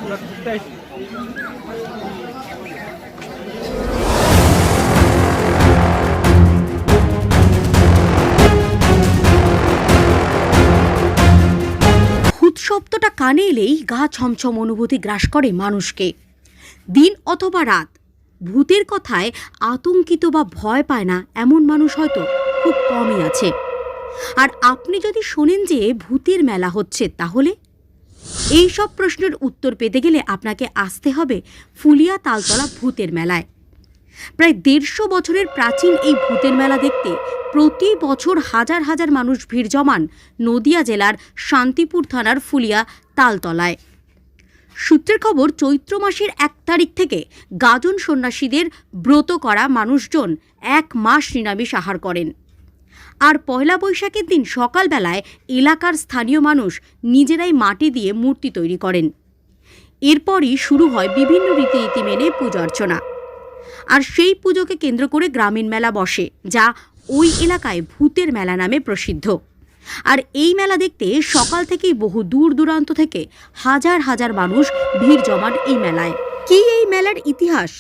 ভূত শব্দটা কানে এলেই গা ছমছম অনুভূতি গ্রাস করে মানুষকে। দিন অথবা রাত ভূতের কথায় আতঙ্কিত বা ভয় পায় না এমন মানুষ হয়তো খুব কমই আছে। আর আপনি যদি শোনেন যে ভূতের মেলা হচ্ছে, তাহলে এই সব প্রশ্নের উত্তর পেতে গেলে আপনাকে আসতে হবে ফুলিয়া তালতলা ভূতের মেলায়। প্রায় 150 বছরের প্রাচীন এই ভূতের মেলা দেখতে প্রতি বছর হাজার হাজার মানুষ ভিড় জমান নদিয়া জেলার শান্তিপুর থানার ফুলিয়া তালতলায়। সূত্রের খবর, চৈত্র মাসের 1 তারিখ থেকে গাজন সন্ন্যাসীদের ব্রত করা মানুষজন 1 মাস নিরামিষ আহার করেন। আর পয়লা বৈশাখের দিন সকালবেলায় এলাকার স্থানীয় মানুষ নিজেরাই মাটি দিয়ে মূর্তি তৈরি করেন। এরপরই শুরু হয় বিভিন্ন রীতিনীতি মেনে পুজো অর্চনা। আর সেই পুজোকে কেন্দ্র করে গ্রামীণ মেলা বসে, যা ওই এলাকায় ভূতের মেলা নামে প্রসিদ্ধ। আর এই মেলা দেখতে সকাল থেকেই বহু দূর দূরান্ত থেকে হাজার হাজার মানুষ ভিড় জমান এই মেলায়। কি এই মেলার ইতিহাস?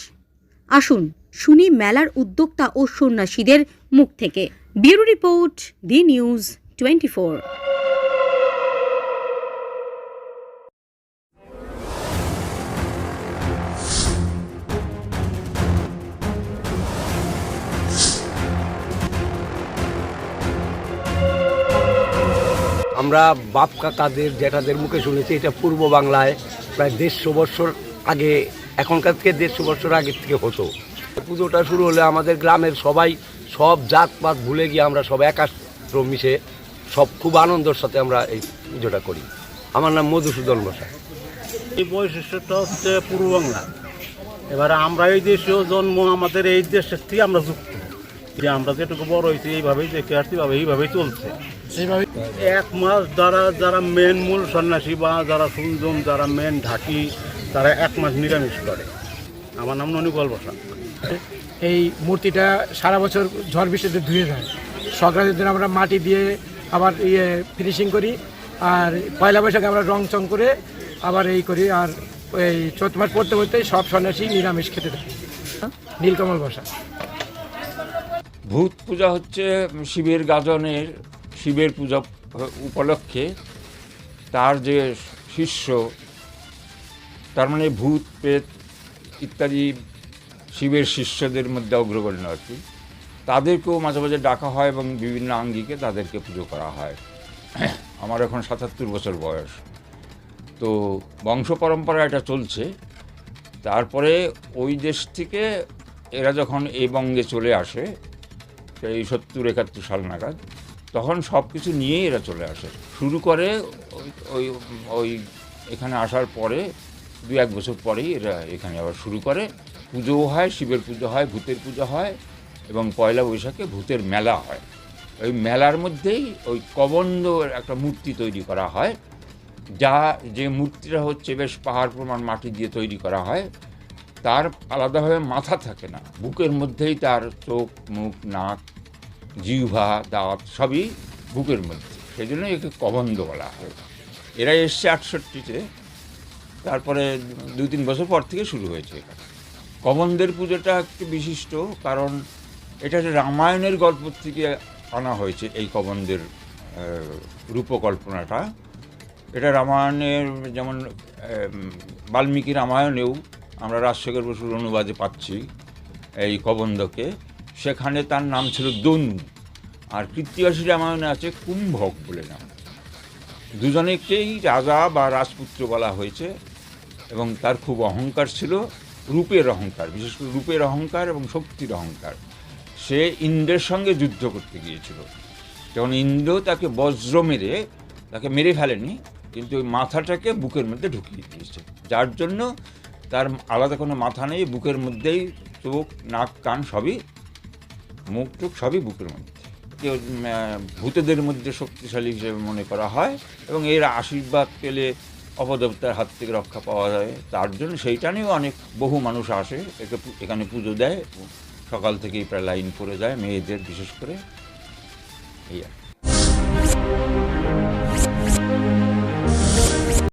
আসুন শুনি মেলার উদ্যোক্তা ও সন্ন্যাসীদের মুখ থেকে। ব্যুরো রিপোর্ট, দি নিউজ 24। আমরা বাপ কাকাদের জ্যাঠাদের মুখে শুনেছি এটা পূর্ব বাংলায় প্রায় 150 বছর আগে, এখনকার থেকে 150 বছর আগের থেকে হতো। পুজোটা শুরু হলে আমাদের গ্রামের সবাই সব জাতপাত ভুলে গিয়ে আমরা সব একাত্র মিশে সব খুব আনন্দের সাথে আমরা এই পুজোটা করি। আমার নাম মধুসূদন বসা। এই বৈশিষ্ট্যটা হচ্ছে পূর্ব বাংলা। এবারে আমরা এই দেশেও জন্ম, আমাদের এই দেশের থেকে আমরা যুক্ত, যে আমরা যেটুকু বড় হয়েছি এইভাবেই দেখে আসছি, এইভাবেই চলছে। এইভাবে 1 মাস যারা মেন মূল সন্ন্যাসী বা যারা সুন্দম, যারা মেন ঢাকি, তারা 1 মাস নিরামিষ করে। আমার নাম ননিগোপাল বসা। এই মূর্তিটা সারা বছর ঝড় বৃষ্টিতে ধুয়ে যায়। সংক্রান্তির দিন আমরা মাটি দিয়ে আবার ফিনিশিং করি, আর পয়লা বৈশাখে আমরা রং চং করে আবার এই করি। আর এই চৈত্র মাস পড়তে পড়তেই সব সন্ন্যাসী নিরামিষ খেতে থাকে। নীলকমল বসা। ভূত পূজা হচ্ছে শিবের গাজনের, শিবের পূজা উপলক্ষে তার যে শিষ্য, তার মানে ভূত প্রেত ইত্যাদি শিবের শিষ্যদের মধ্যে অগ্রগণ্য আর কি, তাদেরকেও মাঝে মাঝে ডাকা হয় এবং বিভিন্ন আঙ্গিকে তাদেরকে পুজো করা হয়। আমার এখন 77 বছর বয়স, তো বংশ পরম্পরা এটা চলছে। তারপরে ওই দেশ থেকে এরা যখন এই বঙ্গে চলে আসে, এই 70-71 সাল নাগাদ, তখন সব কিছু নিয়েই এরা চলে আসে। শুরু করে ওই এখানে আসার পরে 2-1 বছর পরেই এরা এখানে আবার শুরু করে। পুজোও হয়, শিবের পুজো হয়, ভূতের পুজো হয়, এবং পয়লা বৈশাখে ভূতের মেলা হয়। ওই মেলার মধ্যেই ওই কবন্দ একটা মূর্তি তৈরি করা হয়, যে মূর্তিটা হচ্ছে বেশ পাহাড় প্রমাণ মাটি দিয়ে তৈরি করা হয়। তার আলাদাভাবে মাথা থাকে না, বুকের মধ্যেই তার চোখ, মুখ, নাক, জিহ্বা, দাঁত সবই বুকের মধ্যে, সেই জন্য একে কবন্দ বলা হয়। এরা এসছে 68-তে, তারপরে 2-3 বছর পর থেকে শুরু হয়েছে এখানে। কবন্দের পুজোটা একটু বিশিষ্ট, কারণ এটা রামায়ণের গল্প থেকে আনা হয়েছে। এই কবন্দের রূপকল্পনাটা, এটা রামায়ণের, যেমন বাল্মীকি রামায়ণেও আমরা রাজশেখর বসুর অনুবাদে পাচ্ছি এই কবন্দকে। সেখানে তার নাম ছিল দনু, আর কৃত্তিবাসী রামায়ণে আছে কুম্ভক বলে নাম। দুজনেকেই রাজা বা রাজপুত্র বলা হয়েছে, এবং তার খুব অহংকার ছিল, রূপের অহংকার, বিশেষ করে রূপের অহংকার এবং শক্তির অহংকার। সে ইন্দ্রের সঙ্গে যুদ্ধ করতে গিয়েছিল, যখন ইন্দ্র তাকে বজ্র মেরে তাকে মেরে ফেলেনি, কিন্তু ওই মাথাটাকে বুকের মধ্যে ঢুকিয়ে দিয়েছে, যার জন্য তার আলাদা কোনো মাথা নেই, বুকের মধ্যেই চোখ, নাক, কান সবই, মুখ টুক সবই বুকের মধ্যে। কেউ ভূতেদের মধ্যে শক্তিশালী হিসেবে মনে করা হয়, এবং এর আশীর্বাদ পেলে অপদেবতার হাত থেকে রক্ষা পাওয়া যায়। তার জন্য সেইটা নিয়েও বহু মানুষ আসে, এখানে পুজো দেয়। সকাল থেকেই প্রায় লাইন পড়ে যায়, মেয়েদের বিশেষ করে। এই আর